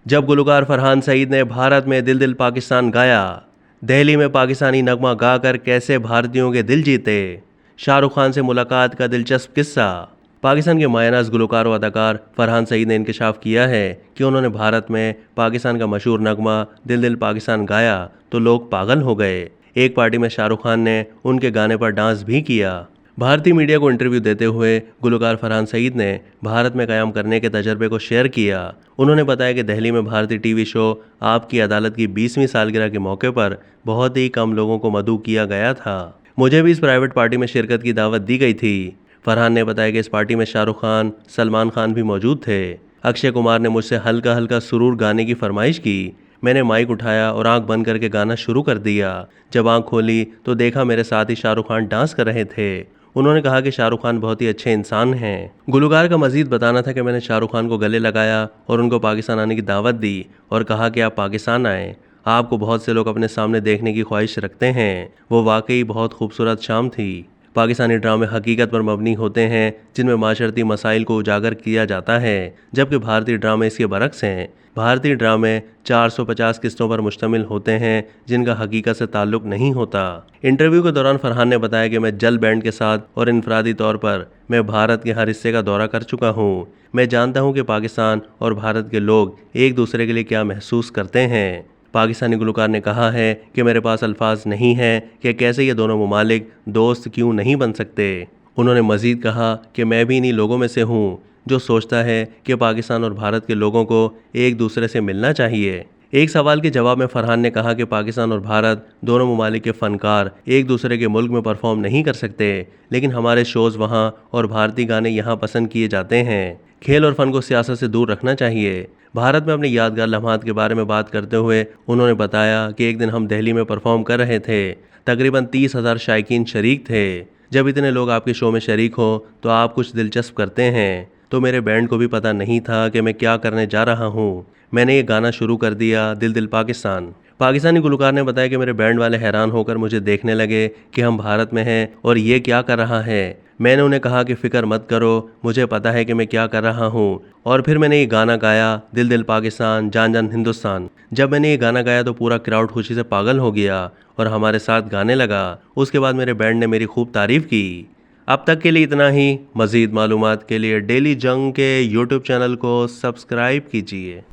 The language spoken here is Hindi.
जब गुलकार फरहान सईद ने भारत में दिल दिल पाकिस्तान गाया, दिल्ली में पाकिस्तानी नगमा गाकर कैसे भारतीयों के दिल जीते, शाहरुख खान से मुलाकात का दिलचस्प किस्सा। पाकिस्तान के मायनाज गुलकार व अदाकार फरहान सईद ने इंकशाफ किया है कि उन्होंने भारत में पाकिस्तान का मशहूर नगमा दिल दिल पाकिस्तान गाया तो लोग पागल हो गए। एक पार्टी में शाहरुख खान ने उनके गाने पर डांस भी किया। भारतीय मीडिया को इंटरव्यू देते हुए गुलकार फरहान सईद ने भारत में क़याम करने के तजर्बे को शेयर किया। उन्होंने बताया कि दिल्ली में भारतीय टीवी शो आपकी अदालत की 20वीं सालगिरह के मौके पर बहुत ही कम लोगों को मदऊ किया गया था। मुझे भी इस प्राइवेट पार्टी में शिरकत की दावत दी गई थी। फरहान ने बताया कि इस पार्टी में शाहरुख खान, सलमान खान भी मौजूद थे। अक्षय कुमार ने मुझसे हल्का हल्का सुरूर गाने की फरमाइश की। मैंने माइक उठाया और आंख बंद करके गाना शुरू कर दिया। जब आंख खोली तो देखा मेरे साथ ही शाहरुख खान डांस कर रहे थे। उन्होंने कहा कि शाहरुख खान बहुत ही अच्छे इंसान हैं। गुलकार का मजीद बताना था कि मैंने शाहरुख खान को गले लगाया और उनको पाकिस्तान आने की दावत दी और कहा कि आप पाकिस्तान आएँ। आपको बहुत से लोग अपने सामने देखने की ख्वाहिश रखते हैं। वो वाकई बहुत खूबसूरत शाम थी। पाकिस्तानी ड्रामे हकीकत पर मबनी होते हैं जिनमें माशरती मसाइल को उजागर किया जाता है, जबकि भारतीय ड्रामे इसके बरक्स हैं। भारतीय ड्रामे 450 किस्तों पर मुश्तमिल होते हैं जिनका हकीकत से ताल्लुक नहीं होता। इंटरव्यू के दौरान फरहान ने बताया कि मैं जल बैंड के साथ और इनफरादी तौर पर मैं भारत के हर हिस्से का दौरा कर चुका हूँ। मैं जानता हूँ कि पाकिस्तान और भारत के लोग एक दूसरे के लिए क्या महसूस करते हैं। पाकिस्तानी गुलकार ने कहा है कि मेरे पास अल्फाज नहीं हैं कि कैसे ये दोनों ममालिक दोस्त क्यों नहीं बन सकते। उन्होंने मजीद कहा कि मैं भी इन्हीं लोगों में से हूँ जो सोचता है कि पाकिस्तान और भारत के लोगों को एक दूसरे से मिलना चाहिए। एक सवाल के जवाब में फरहान ने कहा कि पाकिस्तान और भारत दोनों ममालिक के फनकार एक दूसरे के मुल्क में परफॉर्म नहीं कर सकते, लेकिन हमारे शोज़ वहाँ और भारतीय गाने यहाँ पसंद किए जाते हैं। खेल और फन को सियासत से दूर रखना चाहिए। भारत में अपने यादगार लम्हात के बारे में बात करते हुए उन्होंने बताया कि एक दिन हम दिल्ली में परफॉर्म कर रहे थे। तकरीबन 30,000 शायकीन शरीक थे। जब इतने लोग आपके शो में शरीक हो तो आप कुछ दिलचस्प करते हैं। तो मेरे बैंड को भी पता नहीं था कि मैं क्या करने जा रहा हूँ। मैंने ये गाना शुरू कर दिया, दिल दिल पाकिस्तान। पाकिस्तानी गुलकार ने बताया कि मेरे बैंड वाले हैरान होकर मुझे देखने लगे कि हम भारत में हैं और ये क्या कर रहा है। मैंने उन्हें कहा कि फ़िक्र मत करो, मुझे पता है कि मैं क्या कर रहा हूँ। और फिर मैंने ये गाना गाया, दिल दिल पाकिस्तान जान जान हिंदुस्तान। जब मैंने ये गाना गाया तो पूरा क्राउड खुशी से पागल हो गया और हमारे साथ गाने लगा। उसके बाद मेरे बैंड ने मेरी खूब तारीफ़ की। अब तक के लिए इतना ही। मज़ीद मालूमात के लिए डेली जंग के यूट्यूब चैनल को सब्सक्राइब कीजिए।